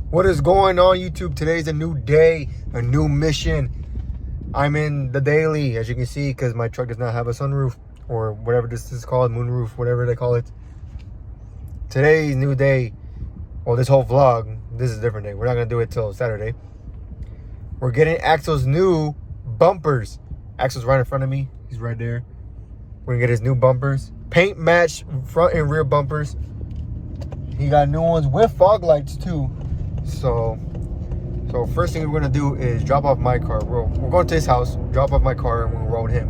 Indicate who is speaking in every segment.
Speaker 1: What is going on, YouTube? Today's a new day, a new mission. I'm in the daily, as you can see, because my truck does not have a sunroof or whatever this is called, moonroof, whatever they call it. Today's new day. Well, this whole vlog, this is a different day. We're not going to do it till Saturday. We're getting Axel's new bumpers. Axel's right in front of me. He's right there. We're going to get his new bumpers. Paint match front and rear bumpers. He got new ones with fog lights too. So first thing we're gonna do is drop off my car. We're going to his house, drop off my car, and we'll road him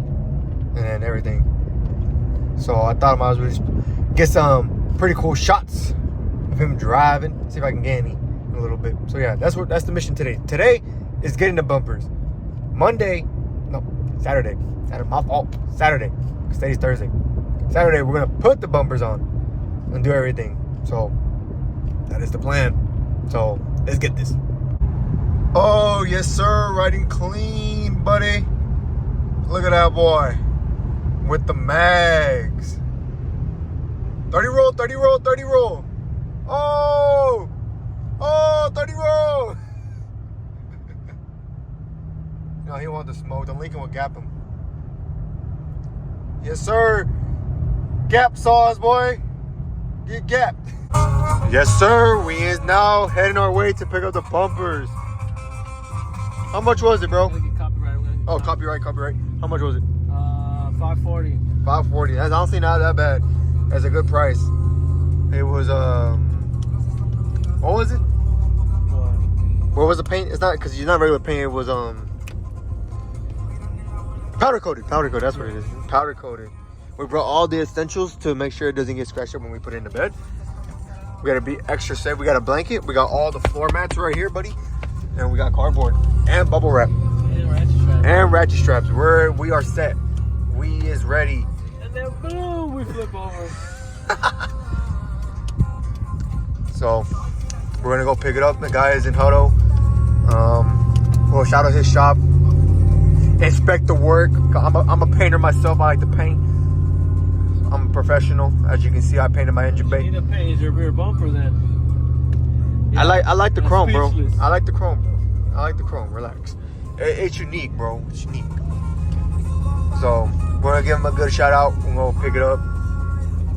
Speaker 1: and then everything. So I thought I might as well just get some pretty cool shots of him driving. See if I can get any in a little bit. So yeah, that's the mission today. Today is getting the bumpers. Saturday. My fault. Saturday. Today's Thursday. Saturday we're gonna put the bumpers on and do everything. So that is the plan. So let's get this. Oh yes sir, riding clean, buddy. Look at that boy with the mags. 30 roll, 30 roll, 30 roll. Oh 30 roll. No, he wanted to smoke. The Lincoln will gap him. Yes sir. Gap saws, boy. Get gapped. Yes sir, we is now heading our way to pick up the bumpers. How much was it, bro? Oh, copyright. How much was it?
Speaker 2: $540.
Speaker 1: $540. That's honestly not that bad. That's a good price. It was what was it? What was the paint? It's not, because it's not regular paint. It was powder coated. That's what it is. Powder coated. We brought all the essentials to make sure it doesn't get scratched up when we put it in the bed. We gotta be extra safe. We got a blanket. We got all the floor mats right here, buddy. And we got cardboard and bubble wrap. And ratchet straps. We are set. We is ready.
Speaker 2: And then boom, we flip over.
Speaker 1: So we're gonna go pick it up. The guy is in Hutto. We'll shout out his shop. Inspect the work. I'm a painter myself. I like to paint. I'm a professional. As you can see, I painted my engine bay.
Speaker 2: You need to paint your rear bumper then.
Speaker 1: Yeah, I like the chrome, bro. I like the chrome. Relax. It's unique, bro. It's unique. So we're gonna give him a good shout out. We'll go pick it up.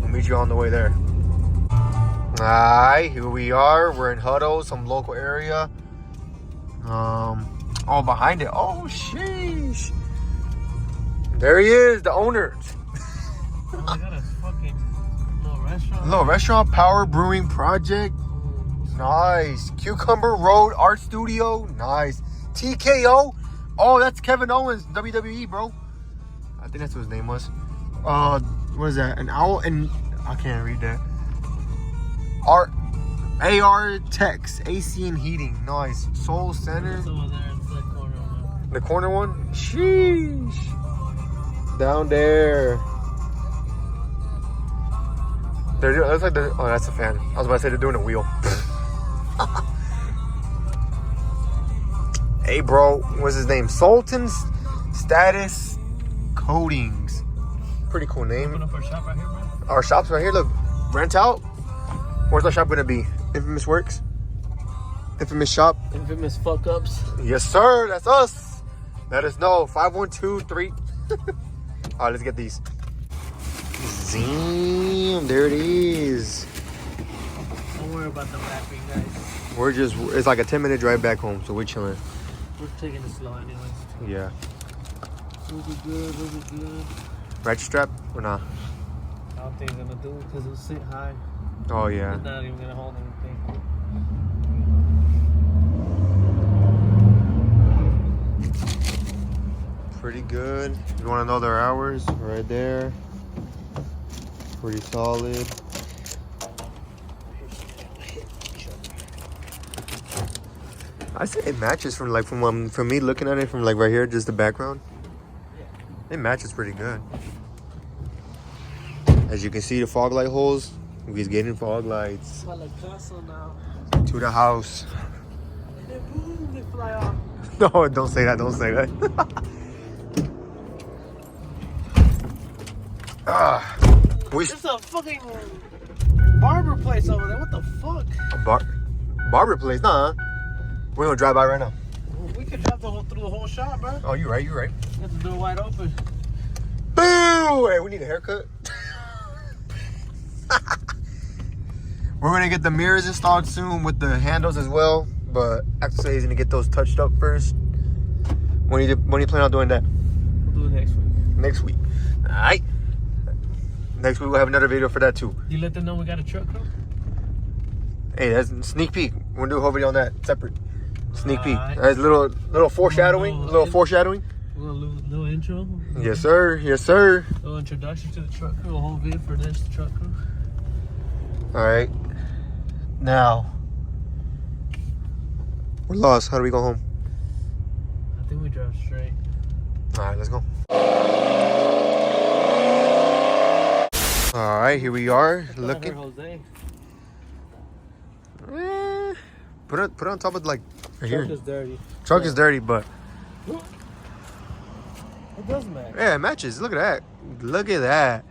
Speaker 1: We'll meet you on the way there. Alright, here we are. We're in Hutto, some local area. Oh, behind it. Oh, sheesh. There he is, the owner.
Speaker 2: Oh, we got a fucking
Speaker 1: little restaurant, Power Brewing Project. Nice. Cucumber Road Art Studio. Nice. TKO. Oh, that's Kevin Owens, WWE, bro. I think that's what his name was. What is that? An owl? And I can't read that. AR Techs, AC and Heating. Nice. Soul Center.
Speaker 2: It's over there in the corner one.
Speaker 1: The corner one? Sheesh. Down there. They're looks like oh, that's a fan. I was about to say they're doing a wheel. Hey, bro, what's his name? Sultan's Status Coatings. Pretty cool name.
Speaker 2: Open up our shop right here, bro.
Speaker 1: Our shop's right here. Look, rent out. Where's our shop gonna be? Infamous Works. Infamous Shop.
Speaker 2: Infamous fuck ups.
Speaker 1: Yes, sir. That's us. Let us know. 5123. All right, let's get these. Damn, there it is.
Speaker 2: Don't worry about the wrapping, guys.
Speaker 1: It's like a 10-minute drive back home, so we're chilling.
Speaker 2: We're taking it slow anyways.
Speaker 1: Yeah.
Speaker 2: We'll be good.
Speaker 1: Ratchet strap or not?
Speaker 2: I don't think it's gonna do it because it'll sit high.
Speaker 1: Oh, yeah.
Speaker 2: It's not even gonna hold anything.
Speaker 1: Pretty good. You want to know their hours? Right there. Pretty solid. I say it matches from me looking at it from like right here, just the background. It matches pretty good. As you can see, the fog light holes. He's getting fog lights.
Speaker 2: Now.
Speaker 1: To the house.
Speaker 2: And then boom, they fly off.
Speaker 1: No, don't say that. Don't say that.
Speaker 2: There's a fucking barber place over there. What the fuck?
Speaker 1: A Barber place, nah. We're gonna drive by right now.
Speaker 2: We could drive through the whole shop, bro.
Speaker 1: Oh, you're right.
Speaker 2: You have the door wide open.
Speaker 1: Boo! Hey, we need a haircut. We're gonna get the mirrors installed soon with the handles as well. But Axel says he's gonna get those touched up first. When you plan on doing that?
Speaker 2: We'll do it next week.
Speaker 1: Next week. Alright. Next week we'll have another video for that too.
Speaker 2: You let them know we got a truck crew?
Speaker 1: Hey, that's a sneak peek. We're gonna do a whole video on that separate. Sneak peek.
Speaker 2: Alright.
Speaker 1: That's a little foreshadowing. Little foreshadowing.
Speaker 2: A little intro.
Speaker 1: Yes, sir. Yes, sir.
Speaker 2: A little introduction to the truck crew. A whole video for this truck crew.
Speaker 1: Alright. Now. We're lost. How do we go home?
Speaker 2: I think we drive straight.
Speaker 1: Alright, let's go. Alright, here we are. Looking.
Speaker 2: Jose.
Speaker 1: Put it on top of like right here.
Speaker 2: Truck is dirty.
Speaker 1: Truck is dirty, but
Speaker 2: It does match.
Speaker 1: yeah, it matches. Look at that. Look at that.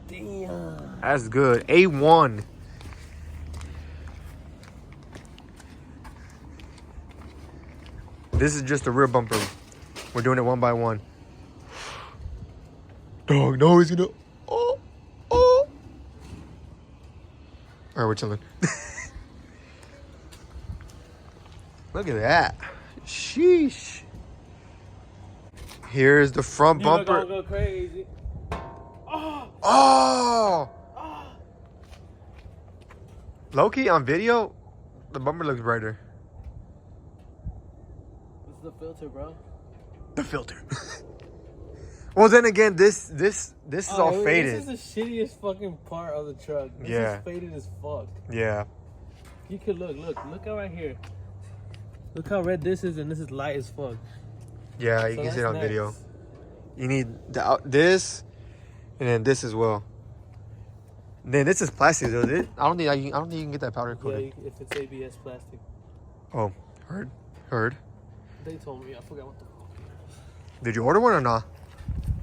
Speaker 2: Damn.
Speaker 1: That's good. A1. This is just a rear bumper. We're doing it one by one. Dog, no, he's gonna. Oh. All right, we're chilling. Look at that. Sheesh. Here's the front bumper.
Speaker 2: You're gonna go crazy. Oh.
Speaker 1: Oh. Low-key on video, the bumper looks brighter.
Speaker 2: It's the filter, bro.
Speaker 1: The filter. Well, then again, this is all faded.
Speaker 2: This is the shittiest fucking part of the truck. This
Speaker 1: Yeah.
Speaker 2: is faded as fuck.
Speaker 1: Yeah.
Speaker 2: You could look out right here. Look how red this is, and this is light as fuck.
Speaker 1: Yeah, you
Speaker 2: So
Speaker 1: can see it on
Speaker 2: that's
Speaker 1: video.
Speaker 2: next.
Speaker 1: You need this, and then this as well. Then this is plastic though. I don't think you can get that powder
Speaker 2: Yeah,
Speaker 1: coated.
Speaker 2: if it's ABS plastic.
Speaker 1: Oh, heard.
Speaker 2: They told me. I forgot what the fuck it is.
Speaker 1: Did you order one or not?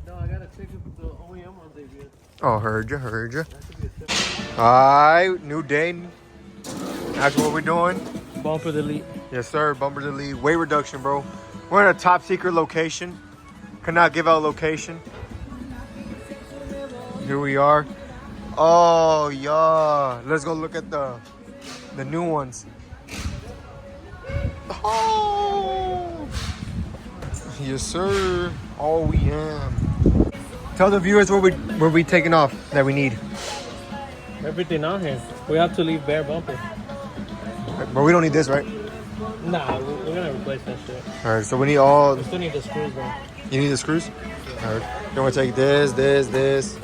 Speaker 2: No, I gotta check if the OEM one's ABS.
Speaker 1: Oh, heard you.
Speaker 2: That should be a different.
Speaker 1: Alright, new day. That's what we're doing.
Speaker 2: Bumper delete.
Speaker 1: Yes, sir. Bumper delete. Weight reduction, bro. We're in a top secret location. Cannot give out location. Here we are. Oh, yeah. Let's go look at the new ones. Oh. Yes, sir. Oh, we am. Tell the viewers where we taking off that we need.
Speaker 2: Everything on here. We have to leave bare bumper.
Speaker 1: But we don't need this, right?
Speaker 2: Nah, we're gonna replace that shit.
Speaker 1: All right, so we need all.
Speaker 2: We still need the screws, bro.
Speaker 1: You need the screws? All right. Then we'll take this, the S.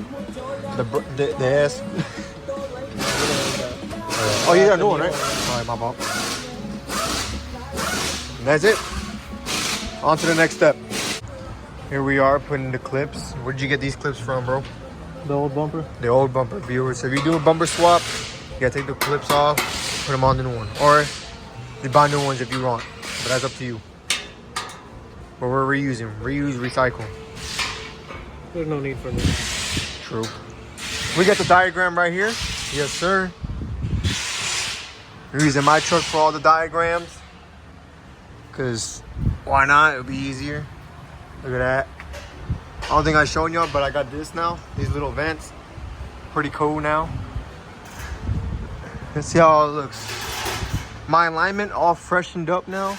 Speaker 1: Oh, you got a new one, right? All right, my fault. And that's it. On to the next step. Here we are putting the clips. Where'd you get these clips from, bro?
Speaker 2: The old bumper?
Speaker 1: The old bumper, viewers. So if you do a bumper swap, you gotta take the clips off, put them on the new one. Or you buy new ones if you want. But that's up to you. But we're reusing. Reuse, recycle.
Speaker 2: There's no need for this.
Speaker 1: True. We got the diagram right here. Yes, sir. We're using my truck for all the diagrams. Because why not? It'll be easier. Look at that. I don't think I've shown y'all, but I got this now. These little vents. Pretty cool now. Let's see how it looks. My alignment all freshened up now.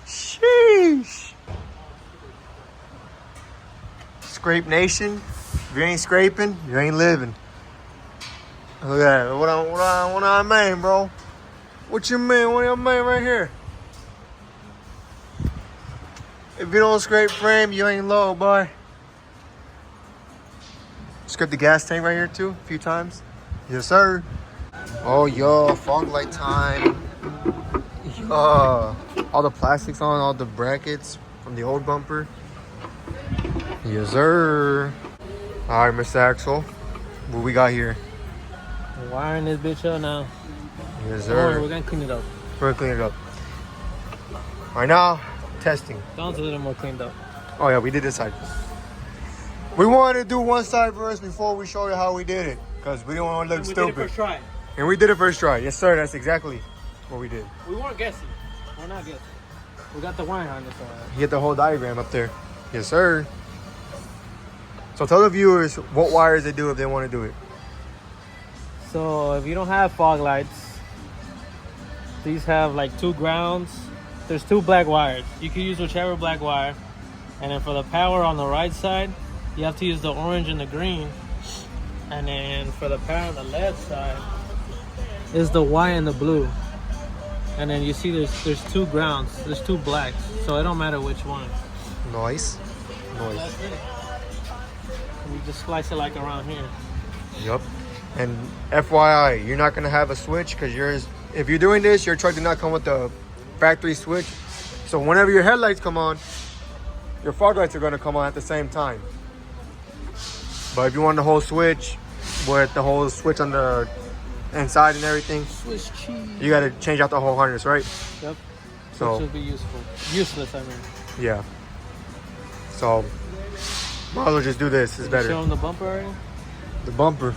Speaker 1: Sheesh. Scrape Nation. If you ain't scraping, you ain't living. Look at that. What I mean, bro? What you mean? What you mean right here? If you don't scrape frame, you ain't low, boy. Scrape the gas tank right here too, a few times. Yes, sir. Oh, yo, fog light time. All the plastics on, all the brackets from the old bumper. Yes, sir. All right, Mr. Axel, what we got here?
Speaker 2: We're wiring this bitch up now.
Speaker 1: Yes,
Speaker 2: Don't worry,
Speaker 1: sir.
Speaker 2: we're gonna clean it up.
Speaker 1: We're gonna clean it up. Right now, testing.
Speaker 2: Sounds a little more cleaned up.
Speaker 1: Oh yeah, we did this side. We wanted to do one side first before we show you how we did it, cause we don't want to look
Speaker 2: We did it
Speaker 1: stupid.
Speaker 2: for try.
Speaker 1: And we did it first try. Yes, sir. That's exactly what we did.
Speaker 2: We weren't guessing. We're not guessing. We got the wire on this side.
Speaker 1: You get the whole diagram up there. Yes, sir. So tell the viewers what wires they do if they want to do it.
Speaker 2: So if you don't have fog lights, these have like 2 grounds. There's 2 black wires. You can use whichever black wire. And then for the power on the right side, you have to use the orange and the green. And then for the power on the left side is the white and the blue. And then you see there's 2 grounds. There's 2 blacks. So it don't matter which one.
Speaker 1: Nice. Nice.
Speaker 2: That's it. And you just splice it like around here.
Speaker 1: Yep. And FYI, you're not gonna have a switch because if you're doing this, your truck did not come with the factory switch. So whenever your headlights come on, your fog lights are gonna come on at the same time. But if you want the whole switch with the whole switch on the inside and everything,
Speaker 2: Swiss cheese.
Speaker 1: you gotta change out the whole harness, right?
Speaker 2: Yep.
Speaker 1: So
Speaker 2: Which would be useful. Useless, I mean.
Speaker 1: yeah. So might as well just do this. It's better.
Speaker 2: Show them the bumper already?
Speaker 1: The bumper,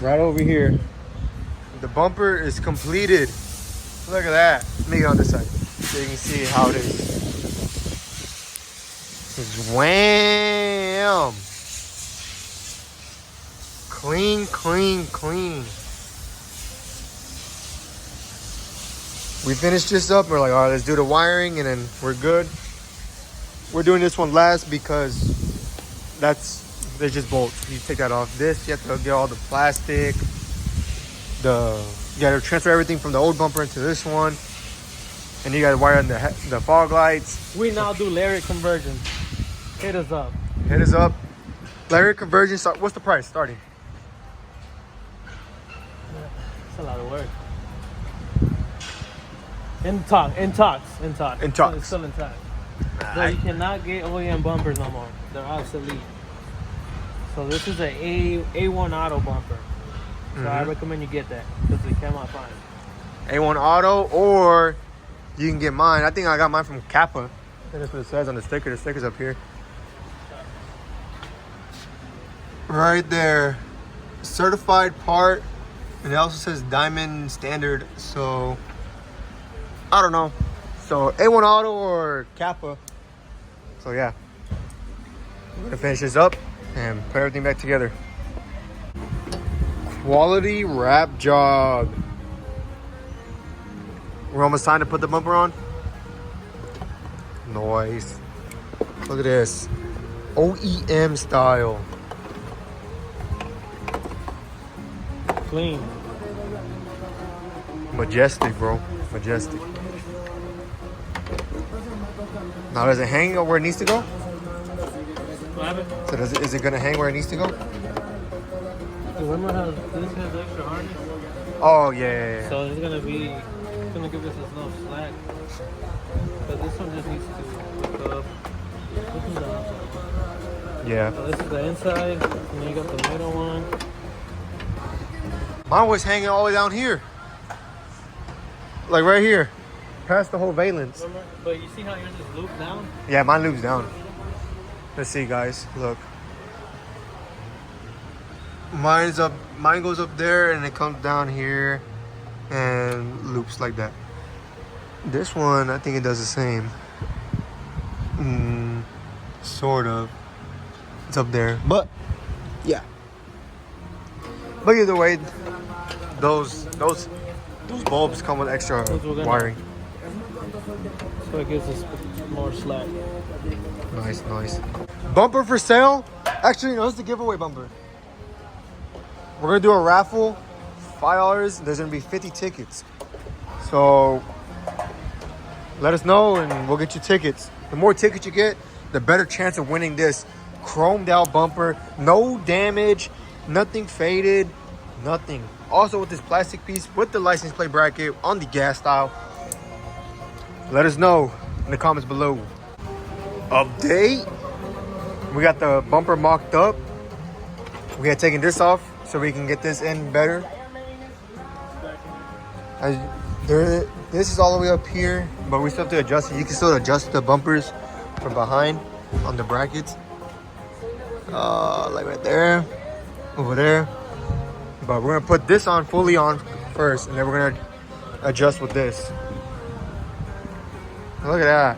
Speaker 1: right over here. The bumper is completed. Look at that. Let me get on this side so you can see how it is. It's wham! Clean, clean, clean. We finished this up. We're like, all right, let's do the wiring, and then we're good. We're doing this one last because they're just bolts. You take that off. This, you have to get all the plastic. You gotta transfer everything from the old bumper into this one, and you gotta wire in the fog lights.
Speaker 2: We now do Lariat conversion. Hit us up.
Speaker 1: Hit us up. Lariat conversion. What's the price starting?
Speaker 2: That's a lot of work. In talks.
Speaker 1: In talks.
Speaker 2: It's still in talks. So you cannot get OEM bumpers no more. They're obsolete. So this is a A1 auto bumper. So I recommend you get that because we cannot find it.
Speaker 1: A1 Auto, or you can get mine. I think I got mine from Kappa. I think that's what it says on the sticker. The sticker's up here. Right there. Certified part. And it also says Diamond Standard. So, I don't know. So, A1 Auto or Kappa. So, yeah. We're going to finish this up and put everything back together. Quality wrap job. We're almost time to put the bumper on. Nice. Look at this. OEM style.
Speaker 2: Clean.
Speaker 1: Majestic, bro. Majestic. Now, does it hang where it needs to go?
Speaker 2: What happened?
Speaker 1: So is it going to hang where it needs to go?
Speaker 2: Remember how this has extra harness?
Speaker 1: Oh, yeah.
Speaker 2: So it's gonna give us enough slack. But this one just needs to hook up. This is the outside.
Speaker 1: Yeah.
Speaker 2: So this is the inside, and then you got the middle one.
Speaker 1: Mine was hanging all the way down here. Like right here. Past the whole valence.
Speaker 2: Remember? But you see how yours is looped down?
Speaker 1: Yeah, mine loops down. Let's see, guys. Look. Mine goes up there and it comes down here and loops like that. This one, I think it does the same. Sort of. It's up there, but yeah. But either way, those bulbs come with extra wiring.
Speaker 2: So it gives us more slack.
Speaker 1: Nice, nice. Bumper for sale? Actually, no, it's the giveaway bumper. We're gonna do a raffle, $5. There's gonna be 50 tickets. So let us know and we'll get you tickets. The more tickets you get, the better chance of winning this chromed out bumper. No damage, nothing faded, nothing. Also with this plastic piece with the license plate bracket on the gas style. Let us know in the comments below. Update. We got the bumper mocked up. We had taken this off so we can get this in better. This is all the way up here, but we still have to adjust it. You can still adjust the bumpers from behind on the brackets. Like right there, over there. But we're gonna put this on fully on first, and then we're gonna adjust with this. Look at that.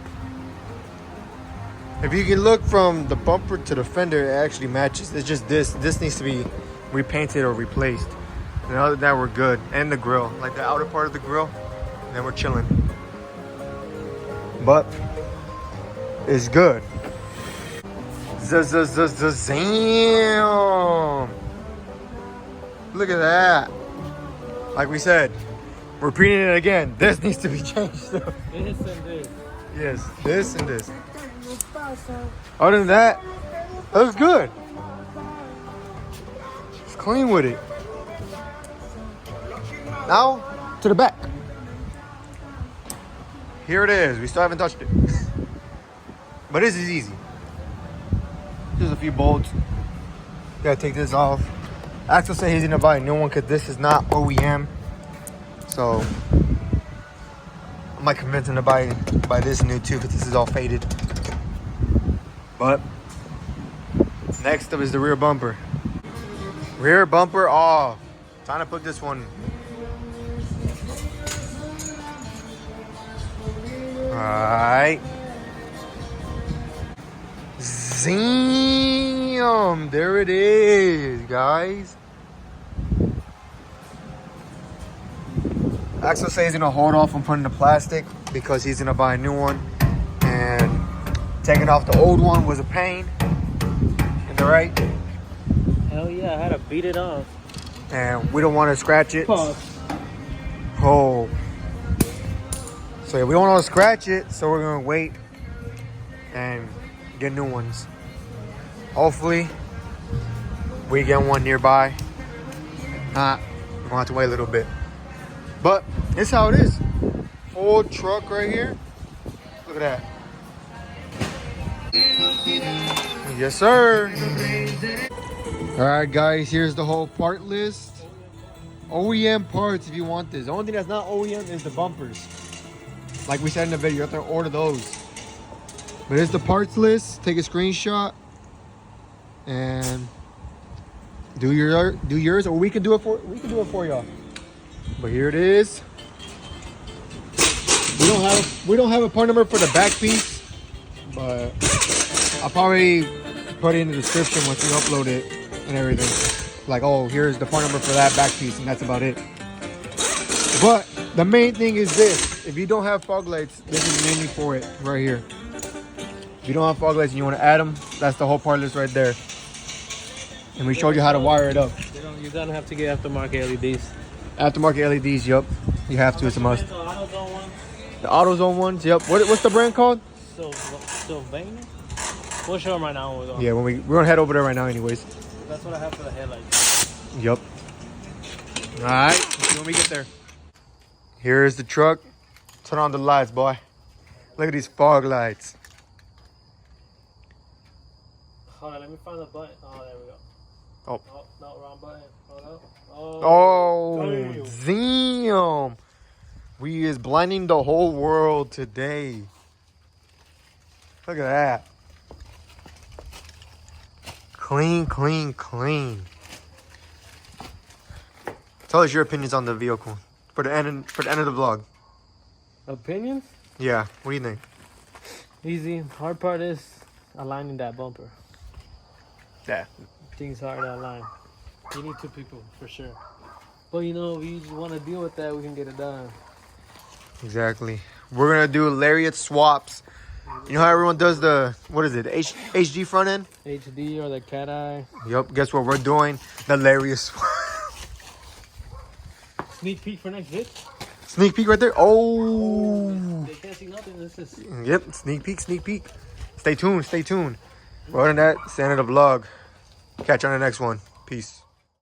Speaker 1: If you can look from the bumper to the fender, it actually matches. It's just this needs to be repainted or replaced. And other than that, we're good. And the grill, like the outer part of the grill, and then we're chilling. But it's good. Zam! Look at that. Like we said, we're repeating it again. This needs to be changed.
Speaker 2: This and this.
Speaker 1: Yes, this and this. Other than that, that looks good. It's clean with it. Now to the back. Here it is. We still haven't touched it. But this is easy. Just a few bolts. Gotta take this off. Axel said he's gonna buy a new one because this is not OEM. So I might convince him to buy this new too because this is all faded. But next up is the rear bumper. Rear bumper off. Time to put this one. Alright. Zam! There it is, guys. Axel says he's gonna hold off on putting the plastic because he's gonna buy a new one. And taking off the old one was a pain. Is that right?
Speaker 2: Hell yeah, I had to beat it off.
Speaker 1: And we don't want to scratch it.
Speaker 2: Pause.
Speaker 1: Oh. So yeah, we don't want to scratch it, so we're gonna wait and get new ones. Hopefully, we get one nearby. We're gonna have to wait a little bit. But this is how it is. Full truck right here. Look at that. Yes, sir. All right, guys, here's the whole part list. OEM parts if you want this. The only thing that's not OEM is the bumpers. Like we said in the video, you have to order those. But here's the parts list. Take a screenshot and do yours, or we can do it for y'all. But here it is. We don't have a part number for the back piece, but I'll probably put it in the description once we upload it and everything. Like, oh, here's the part number for that back piece, and that's about it. But the main thing is this. If you don't have fog lights, this is mainly for it right here. If you don't have fog lights and you want to add them, that's the whole part list right there. And we showed you how to wire it up.
Speaker 2: You're gonna have to get aftermarket LEDs.
Speaker 1: Aftermarket LEDs, yup. You have to, it's a must.
Speaker 2: The AutoZone ones.
Speaker 1: The AutoZone ones, yup. What's the brand called?
Speaker 2: Sylvania? We'll show them right now when we're going.
Speaker 1: Yeah, we're gonna head over there right now anyways.
Speaker 2: That's what I have for the headlights.
Speaker 1: Yup. Alright, let's see when we get there. Here's the truck. Turn on the lights, boy. Look at these fog lights.
Speaker 2: Hold on, let me find the button. Oh, there we go.
Speaker 1: Oh.
Speaker 2: Oh, no, wrong button. Hold up.
Speaker 1: Oh, damn. We is blinding the whole world today. Look at that. Clean, clean, clean. Tell us your opinions on the vehicle for the end of the vlog.
Speaker 2: Opinions?
Speaker 1: Yeah, what do you think?
Speaker 2: Easy. Hard part is aligning that bumper.
Speaker 1: Yeah.
Speaker 2: Things hard to align. You need two people for sure. But you know, if you want to deal with that, we can get it done.
Speaker 1: Exactly. We're gonna do Lariat swaps. You know how everyone does the, what is it, HD front end?
Speaker 2: HD or the cat eye.
Speaker 1: Yup, guess what we're doing? The Lariat swap.
Speaker 2: Sneak peek for next vid.
Speaker 1: Sneak peek right there. Oh.
Speaker 2: They can't see nothing. This is.
Speaker 1: Yep, sneak peek, sneak peek. Stay tuned, stay tuned. But other than that, it's the end of the vlog. Catch you on the next one. Peace.